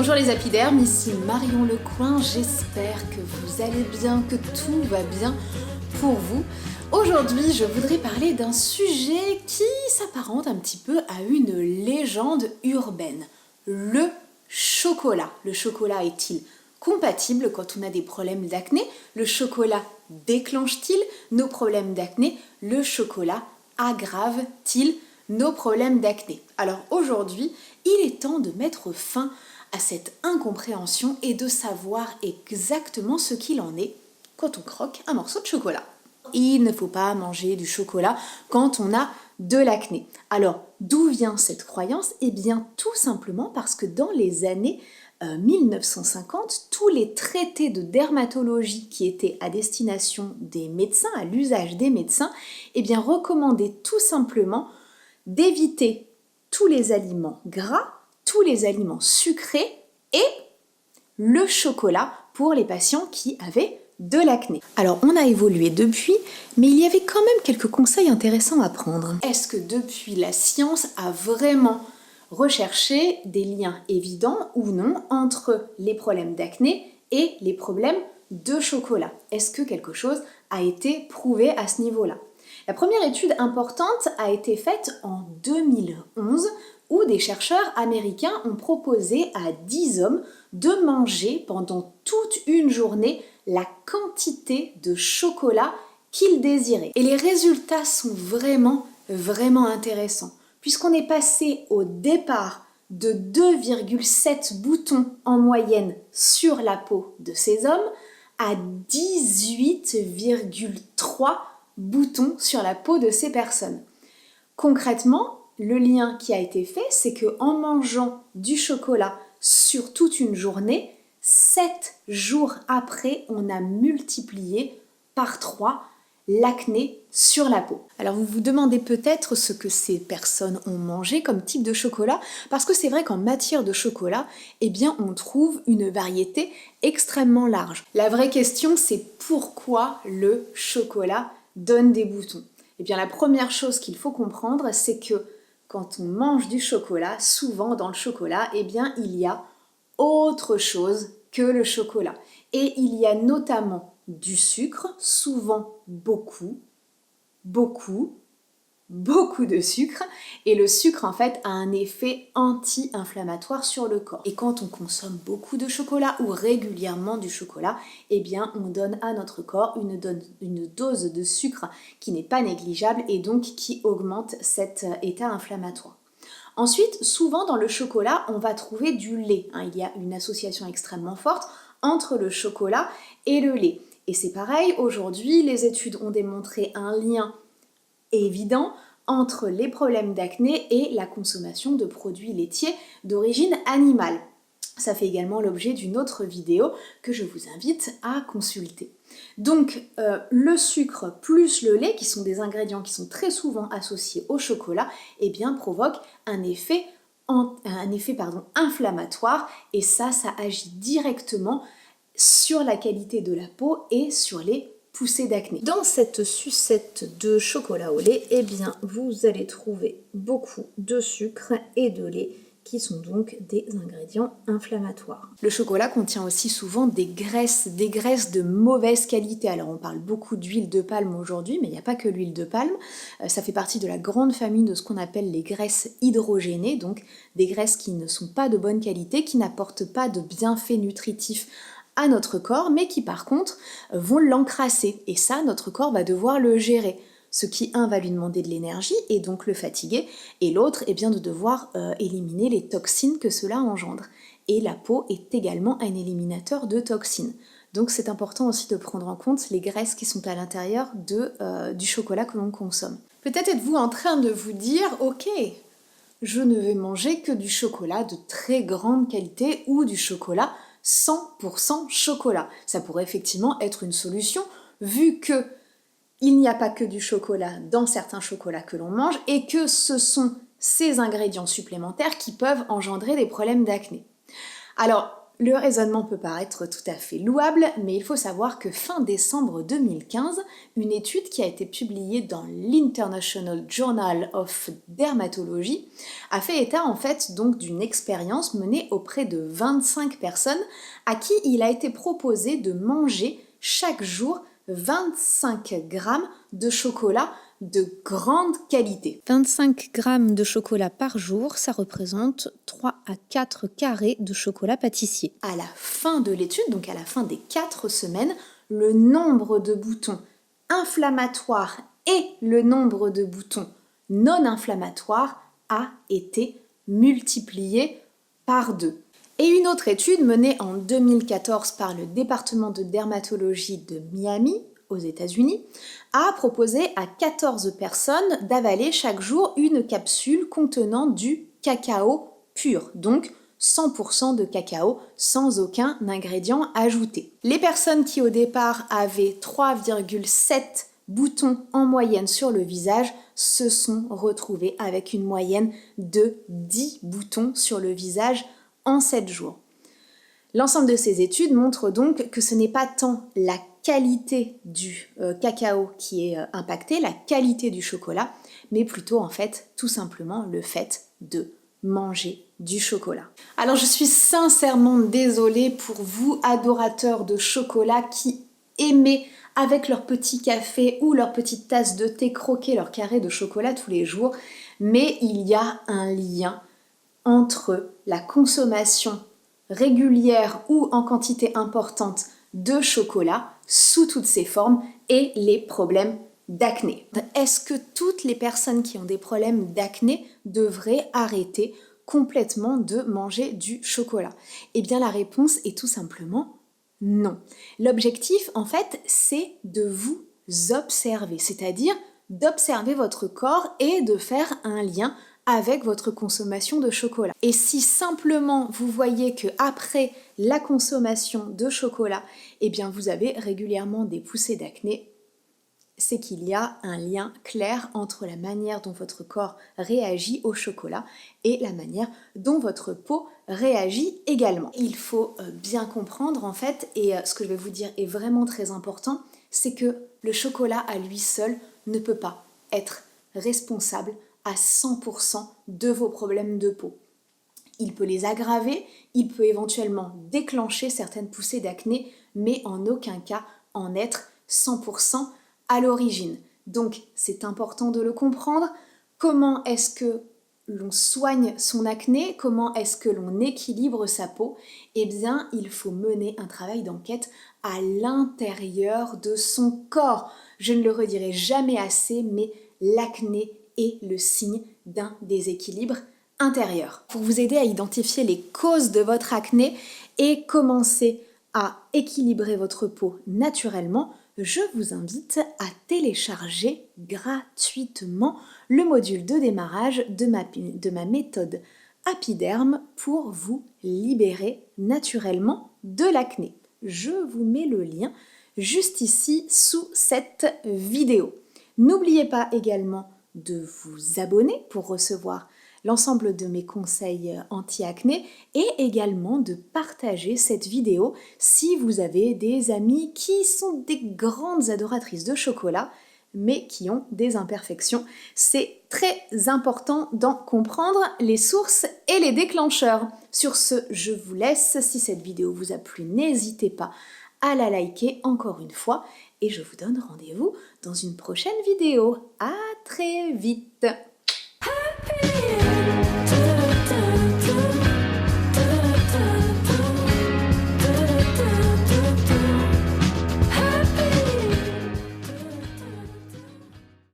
Bonjour les apidermes, ici Marion Lecoin, j'espère que vous allez bien, que tout va bien pour vous. Aujourd'hui, je voudrais parler d'un sujet qui s'apparente un petit peu à une légende urbaine, le chocolat. Le chocolat est-il compatible quand on a des problèmes d'acné? Le chocolat déclenche-t-il nos problèmes d'acné? Le chocolat aggrave-t-il nos problèmes d'acné? Alors aujourd'hui, il est temps de mettre fin à cette incompréhension et de savoir exactement ce qu'il en est quand on croque un morceau de chocolat. Il ne faut pas manger du chocolat quand on a de l'acné. Alors, d'où vient cette croyance? Eh bien, tout simplement parce que dans les années 1950, tous les traités de dermatologie qui étaient à destination des médecins, à l'usage des médecins, eh bien, recommandaient tout simplement d'éviter tous les aliments gras, tous les aliments sucrés et le chocolat pour les patients qui avaient de l'acné. Alors on a évolué depuis, mais il y avait quand même quelques conseils intéressants à prendre. Est-ce que depuis la science a vraiment recherché des liens évidents ou non entre les problèmes d'acné et les problèmes de chocolat? Est-ce que quelque chose a été prouvé à ce niveau-là? La première étude importante a été faite en 2011 où des chercheurs américains ont proposé à 10 hommes de manger pendant toute une journée la quantité de chocolat qu'ils désiraient. Et les résultats sont vraiment intéressants puisqu'on est passé au départ de 2,7 boutons en moyenne sur la peau de ces hommes à 18,3 boutons sur la peau de ces personnes. Concrètement, le lien qui a été fait, c'est qu'en mangeant du chocolat sur toute une journée, 7 jours après, on a multiplié par 3 l'acné sur la peau. Alors vous vous demandez peut-être ce que ces personnes ont mangé comme type de chocolat, parce que c'est vrai qu'en matière de chocolat, eh bien on trouve une variété extrêmement large. La vraie question, c'est pourquoi le chocolat donne des boutons? Eh bien la première chose qu'il faut comprendre, c'est que quand on mange du chocolat, souvent dans le chocolat, eh bien il y a autre chose que le chocolat. Et il y a notamment du sucre, souvent beaucoup de sucre, et le sucre en fait a un effet anti-inflammatoire sur le corps. Et quand on consomme beaucoup de chocolat ou régulièrement du chocolat, eh bien on donne à notre corps une dose de sucre qui n'est pas négligeable et donc qui augmente cet état inflammatoire. Ensuite, souvent dans le chocolat, on va trouver du lait. Il y a une association extrêmement forte entre le chocolat et le lait. Et c'est pareil, aujourd'hui, les études ont démontré un lien évident entre les problèmes d'acné et la consommation de produits laitiers d'origine animale. Ça fait également l'objet d'une autre vidéo que je vous invite à consulter. Donc le sucre plus le lait, qui sont des ingrédients qui sont très souvent associés au chocolat, eh bien provoque un effet inflammatoire et ça agit directement sur la qualité de la peau et sur les poussées d'acné. Dans cette sucette de chocolat au lait, eh bien vous allez trouver beaucoup de sucre et de lait qui sont donc des ingrédients inflammatoires. Le chocolat contient aussi souvent des graisses de mauvaise qualité. Alors on parle beaucoup d'huile de palme aujourd'hui, mais il n'y a pas que l'huile de palme. Ça fait partie de la grande famille de ce qu'on appelle les graisses hydrogénées, donc des graisses qui ne sont pas de bonne qualité, qui n'apportent pas de bienfaits nutritifs à notre corps, mais qui par contre vont l'encrasser. Et ça, notre corps va devoir le gérer. Ce qui, un, va lui demander de l'énergie et donc le fatiguer, et l'autre, eh bien, de devoir éliminer les toxines que cela engendre. Et la peau est également un éliminateur de toxines. Donc c'est important aussi de prendre en compte les graisses qui sont à l'intérieur du chocolat que l'on consomme. Peut-être êtes-vous en train de vous dire, ok, je ne vais manger que du chocolat de très grande qualité ou du chocolat 100% chocolat. Ça pourrait effectivement être une solution, vu que il n'y a pas que du chocolat dans certains chocolats que l'on mange et que ce sont ces ingrédients supplémentaires qui peuvent engendrer des problèmes d'acné. Alors, le raisonnement peut paraître tout à fait louable, mais il faut savoir que fin décembre 2015, une étude qui a été publiée dans l'International Journal of Dermatology a fait état en fait donc d'une expérience menée auprès de 25 personnes à qui il a été proposé de manger chaque jour 25 grammes de chocolat de grande qualité. 25 grammes de chocolat par jour, ça représente 3 à 4 carrés de chocolat pâtissier. À la fin de l'étude, donc à la fin des 4 semaines, le nombre de boutons inflammatoires et le nombre de boutons non inflammatoires a été multiplié par 2. Et une autre étude menée en 2014 par le département de dermatologie de Miami, aux États-Unis, a proposé à 14 personnes d'avaler chaque jour une capsule contenant du cacao pur, donc 100% de cacao sans aucun ingrédient ajouté. Les personnes qui au départ avaient 3,7 boutons en moyenne sur le visage se sont retrouvées avec une moyenne de 10 boutons sur le visage en 7 jours. L'ensemble de ces études montrent donc que ce n'est pas tant la qualité du cacao qui est impactée, la qualité du chocolat, mais plutôt en fait tout simplement le fait de manger du chocolat. Alors je suis sincèrement désolée pour vous adorateurs de chocolat qui aimez avec leur petit café ou leur petite tasse de thé croquer leur carré de chocolat tous les jours, mais il y a un lien entre la consommation régulière ou en quantité importante de chocolat sous toutes ses formes et les problèmes d'acné. Est-ce que toutes les personnes qui ont des problèmes d'acné devraient arrêter complètement de manger du chocolat? Eh bien la réponse est tout simplement non. L'objectif en fait c'est de vous observer, c'est-à-dire d'observer votre corps et de faire un lien avec votre consommation de chocolat. Et si simplement vous voyez que après la consommation de chocolat, eh bien vous avez régulièrement des poussées d'acné, c'est qu'il y a un lien clair entre la manière dont votre corps réagit au chocolat et la manière dont votre peau réagit également. Il faut bien comprendre en fait, et ce que je vais vous dire est vraiment très important, c'est que le chocolat à lui seul ne peut pas être responsable à 100% de vos problèmes de peau. Il peut les aggraver, il peut éventuellement déclencher certaines poussées d'acné, mais en aucun cas en être 100% à l'origine. Donc c'est important de le comprendre. Comment est-ce que l'on soigne son acné? Comment est-ce que l'on équilibre sa peau? Eh bien, il faut mener un travail d'enquête à l'intérieur de son corps. Je ne le redirai jamais assez, mais l'acné est le signe d'un déséquilibre intérieur. Pour vous aider à identifier les causes de votre acné et commencer à équilibrer votre peau naturellement, je vous invite à télécharger gratuitement le module de démarrage de ma méthode Happyderm pour vous libérer naturellement de l'acné. Je vous mets le lien juste ici sous cette vidéo. N'oubliez pas également de vous abonner pour recevoir l'ensemble de mes conseils anti-acné et également de partager cette vidéo si vous avez des amis qui sont des grandes adoratrices de chocolat mais qui ont des imperfections. C'est très important d'en comprendre les sources et les déclencheurs. Sur ce, je vous laisse. Si cette vidéo vous a plu, n'hésitez pas à la liker encore une fois et je vous donne rendez-vous dans une prochaine vidéo. À très vite!